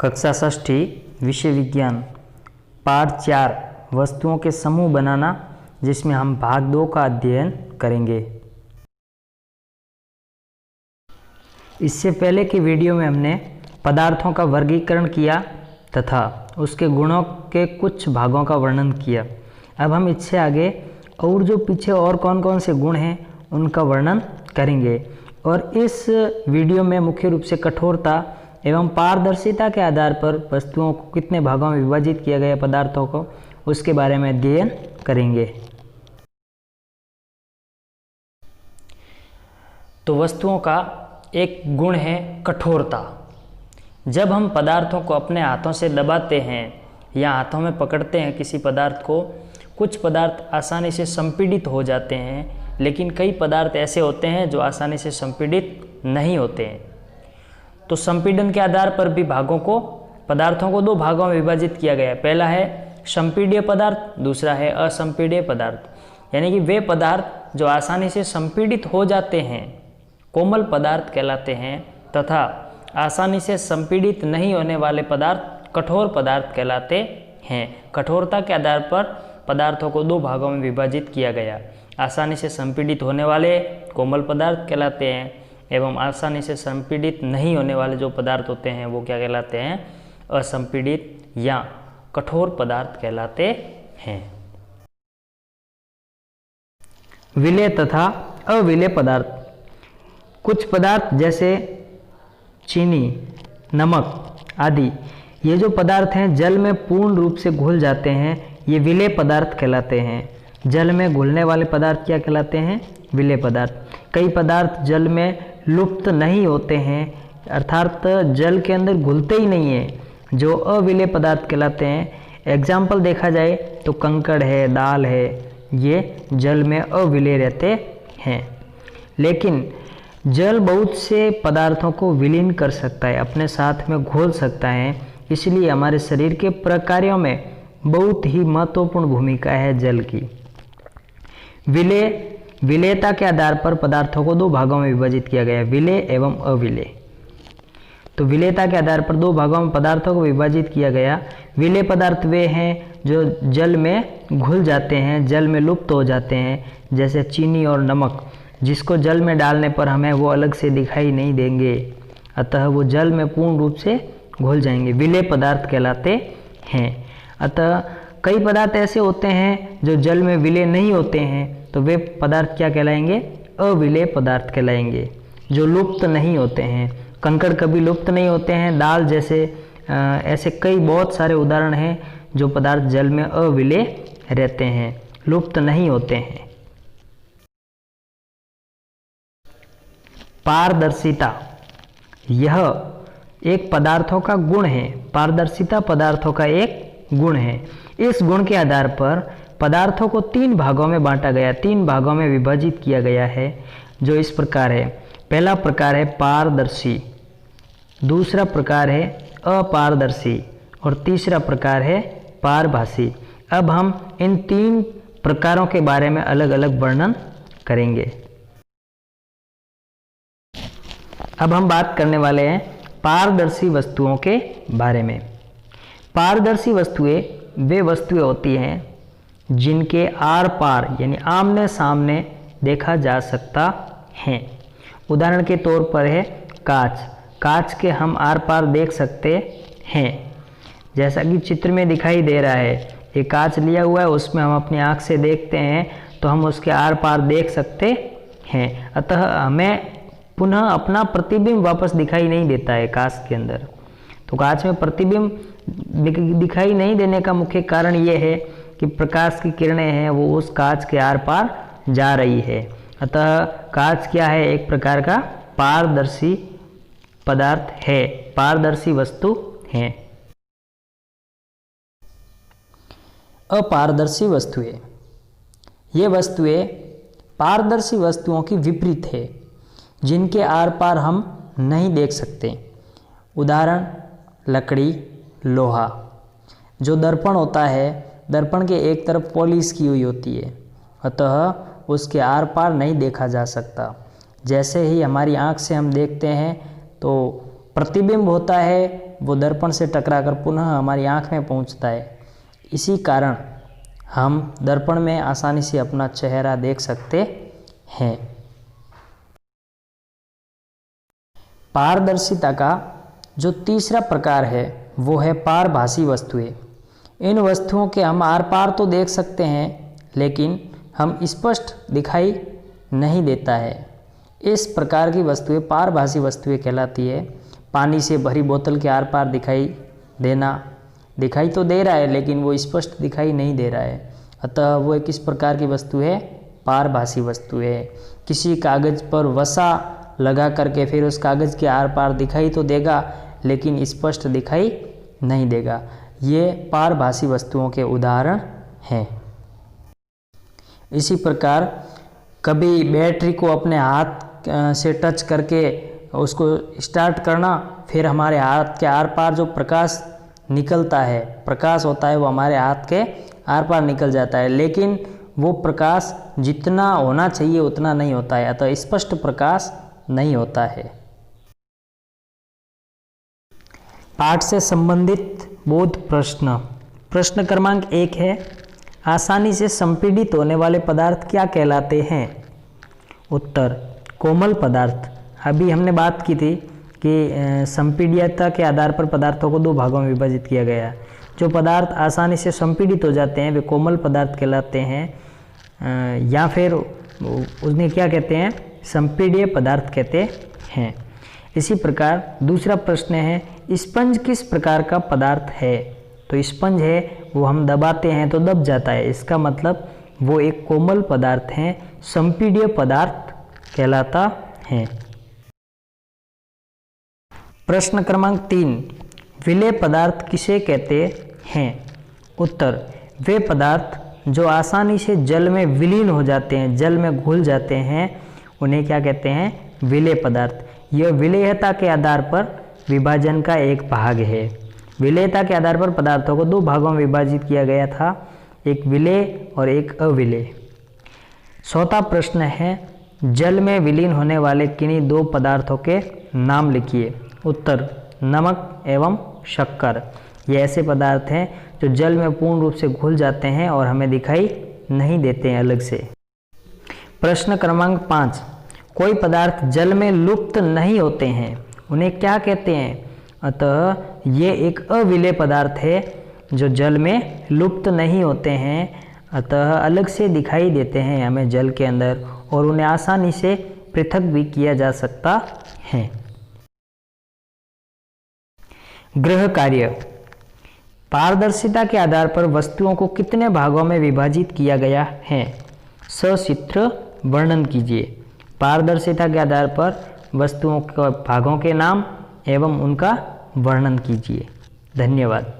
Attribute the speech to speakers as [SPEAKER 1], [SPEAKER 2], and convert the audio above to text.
[SPEAKER 1] कक्षा षष्ठी विषय विज्ञान पाठ 4 वस्तुओं के समूह बनाना, जिसमें हम भाग 2 का अध्ययन करेंगे। इससे पहले की वीडियो में हमने पदार्थों का वर्गीकरण किया तथा उसके गुणों के कुछ भागों का वर्णन किया। अब हम इससे आगे और जो पीछे और कौन कौन से गुण हैं उनका वर्णन करेंगे। और इस वीडियो में मुख्य रूप से कठोरता एवं पारदर्शिता के आधार पर वस्तुओं को कितने भागों में विभाजित किया गया पदार्थों को, उसके बारे में अध्ययन करेंगे। तो वस्तुओं का एक गुण है कठोरता। जब हम पदार्थों को अपने हाथों से दबाते हैं या हाथों में पकड़ते हैं किसी पदार्थ को, कुछ पदार्थ आसानी से संपीड़ित हो जाते हैं, लेकिन कई पदार्थ ऐसे होते हैं जो आसानी से संपीड़ित नहीं होते हैं। तो संपीड़न के आधार पर भी पदार्थों को 2 भागों में विभाजित किया गया है। पहला है संपीड्य पदार्थ, दूसरा है असंपीड्य पदार्थ। यानी कि वे पदार्थ जो आसानी से संपीड़ित हो जाते हैं कोमल पदार्थ कहलाते हैं, तथा आसानी से संपीड़ित नहीं होने वाले पदार्थ कठोर पदार्थ कहलाते हैं। कठोरता के आधार पर पदार्थों को 2 भागों में विभाजित किया गया। आसानी से संपीड़ित होने वाले कोमल पदार्थ कहलाते हैं एवं आसानी से संपीड़ित नहीं होने वाले जो पदार्थ होते हैं वो क्या कहलाते हैं, असंपीड़ित या कठोर पदार्थ कहलाते हैं। विलेय तथा अविलेय पदार्थ। कुछ पदार्थ जैसे चीनी, नमक आदि, ये जो पदार्थ हैं जल में पूर्ण रूप से घुल जाते हैं, ये विलेय पदार्थ कहलाते हैं। जल में घुलने वाले पदार्थ क्या कहलाते हैं, विलेय पदार्थ। कई पदार्थ जल में लुप्त नहीं होते हैं, अर्थात जल के अंदर घुलते ही नहीं है, जो अविलेय पदार्थ कहलाते हैं। एग्जाम्पल देखा जाए तो कंकड़ है, दाल है, ये जल में अविलेय रहते हैं। लेकिन जल बहुत से पदार्थों को विलीन कर सकता है, अपने साथ में घोल सकता है, इसलिए हमारे शरीर के प्रकार्यों में बहुत ही महत्वपूर्ण भूमिका है जल की। विलेयता के आधार पर पदार्थों को 2 भागों में विभाजित किया गया है, विलेय एवं अविलेय। तो विलेयता के आधार पर 2 भागों में पदार्थों को विभाजित किया गया। विलेय पदार्थ वे हैं जो जल में घुल जाते हैं, जल में लुप्त हो जाते हैं, जैसे चीनी और नमक, जिसको जल में डालने पर हमें वो अलग से दिखाई नहीं देंगे, अतः वो जल में पूर्ण रूप से घुल जाएंगे, विलेय पदार्थ कहलाते हैं। अतः कई पदार्थ ऐसे होते हैं जो जल में विलेय नहीं होते हैं, तो वे पदार्थ क्या कहलाएंगे, अविलेय पदार्थ कहलाएंगे, जो लुप्त नहीं होते हैं। कंकड़ कभी लुप्त नहीं होते हैं, दाल जैसे ऐसे कई बहुत सारे उदाहरण हैं जो पदार्थ जल में अविलेय रहते हैं, लुप्त नहीं होते हैं। पारदर्शिता, यह एक पदार्थों का गुण है। पारदर्शिता पदार्थों का एक गुण है। इस गुण के आधार पर पदार्थों को 3 भागों में बांटा गया, 3 भागों में विभाजित किया गया है, जो इस प्रकार है। पहला प्रकार है पारदर्शी, दूसरा प्रकार है अपारदर्शी और तीसरा प्रकार है पारभासी। अब हम इन 3 प्रकारों के बारे में अलग अलग वर्णन करेंगे। अब हम बात करने वाले हैं पारदर्शी वस्तुओं के बारे में। पारदर्शी वस्तुएं वे वस्तुएं होती हैं जिनके आर पार यानी आमने सामने देखा जा सकता है। उदाहरण के तौर पर है कांच। कांच के हम आर पार देख सकते हैं, जैसा कि चित्र में दिखाई दे रहा है। ये कांच लिया हुआ है, उसमें हम अपनी आँख से देखते हैं तो हम उसके आर पार देख सकते हैं। अतः हमें पुनः अपना प्रतिबिंब वापस दिखाई नहीं देता है कांच के अंदर। तो कांच में प्रतिबिंब दिखाई नहीं देने का मुख्य कारण ये है कि प्रकाश की किरणें हैं वो उस कांच के आर पार जा रही है। अतः कांच क्या है, एक प्रकार का पारदर्शी पदार्थ है, पारदर्शी वस्तु है। अपारदर्शी वस्तुएं, ये वस्तुएं पारदर्शी वस्तुओं की विपरीत है, जिनके आर पार हम नहीं देख सकते। उदाहरण लकड़ी, लोहा। जो दर्पण होता है, दर्पण के एक तरफ पॉलिश की हुई होती है, अतः उसके आर पार नहीं देखा जा सकता। जैसे ही हमारी आँख से हम देखते हैं तो प्रतिबिंब होता है वो दर्पण से टकराकर पुनः हमारी आँख में पहुँचता है। इसी कारण हम दर्पण में आसानी से अपना चेहरा देख सकते हैं। पारदर्शिता का जो तीसरा प्रकार है वो है पारभासी वस्तुएं। इन वस्तुओं के हम आर पार तो देख सकते हैं, लेकिन हम स्पष्ट दिखाई नहीं देता है। इस प्रकार की वस्तुएं पारभासी वस्तुएं कहलाती है। पानी से भरी बोतल के आर पार दिखाई देना, दिखाई तो दे रहा है लेकिन वो स्पष्ट दिखाई नहीं दे रहा है, अतः वो किस प्रकार की वस्तु है? पारभासी वस्तु है। किसी कागज पर वसा लगा करके फिर उस कागज के आर पार दिखाई तो देगा लेकिन स्पष्ट दिखाई नहीं देगा। ये पारभासी वस्तुओं के उदाहरण हैं। इसी प्रकार कभी बैटरी को अपने हाथ से टच करके उसको स्टार्ट करना, फिर हमारे हाथ के आर पार जो प्रकाश निकलता है, प्रकाश होता है, वो हमारे हाथ के आर पार निकल जाता है, लेकिन वो प्रकाश जितना होना चाहिए उतना नहीं होता है, अतः स्पष्ट प्रकाश नहीं होता है। पाठ से संबंधित बोध प्रश्न। प्रश्न क्रमांक 1 है, आसानी से संपीड़ित होने वाले पदार्थ क्या कहलाते हैं? उत्तर, कोमल पदार्थ। अभी हमने बात की थी कि संपीड्यता के आधार पर पदार्थों को 2 भागों में विभाजित किया गया। जो पदार्थ आसानी से संपीड़ित हो जाते हैं वे कोमल पदार्थ कहलाते हैं, या फिर उन्हें क्या कहते हैं? संपीड्य पदार्थ कहते हैं। इसी प्रकार दूसरा प्रश्न है, स्पंज किस प्रकार का पदार्थ है? तो स्पंज है वो हम दबाते हैं तो दब जाता है, इसका मतलब वो एक कोमल पदार्थ है, संपीड्य पदार्थ कहलाता है। प्रश्न क्रमांक 3, विलेय पदार्थ किसे कहते हैं? उत्तर, वे पदार्थ जो आसानी से जल में विलीन हो जाते हैं, जल में घुल जाते हैं, उन्हें क्या कहते हैं? विलेय पदार्थ। यह विलेयता के आधार पर विभाजन का एक भाग है। विलेयता के आधार पर पदार्थों को 2 भागों में विभाजित किया गया था, एक विलेय और एक अविलेय। चौथा प्रश्न है, जल में विलीन होने वाले किन्हीं 2 पदार्थों के नाम लिखिए। उत्तर, नमक एवं शक्कर। ये ऐसे पदार्थ हैं जो जल में पूर्ण रूप से घुल जाते हैं और हमें दिखाई नहीं देते हैं अलग से। प्रश्न क्रमांक 5, कोई पदार्थ जल में लुप्त नहीं होते हैं, उन्हें क्या कहते हैं? अतः ये एक अविलेय पदार्थ है जो जल में लुप्त नहीं होते हैं, अतः अलग से दिखाई देते हैं हमें जल के अंदर, और उन्हें आसानी से पृथक भी किया जा सकता है। गृह कार्य। पारदर्शिता के आधार पर वस्तुओं को कितने भागों में विभाजित किया गया है? सचित्र वर्णन कीजिए। पारदर्शिता के आधार पर वस्तुओं के भागों के नाम एवं उनका वर्णन कीजिए। धन्यवाद।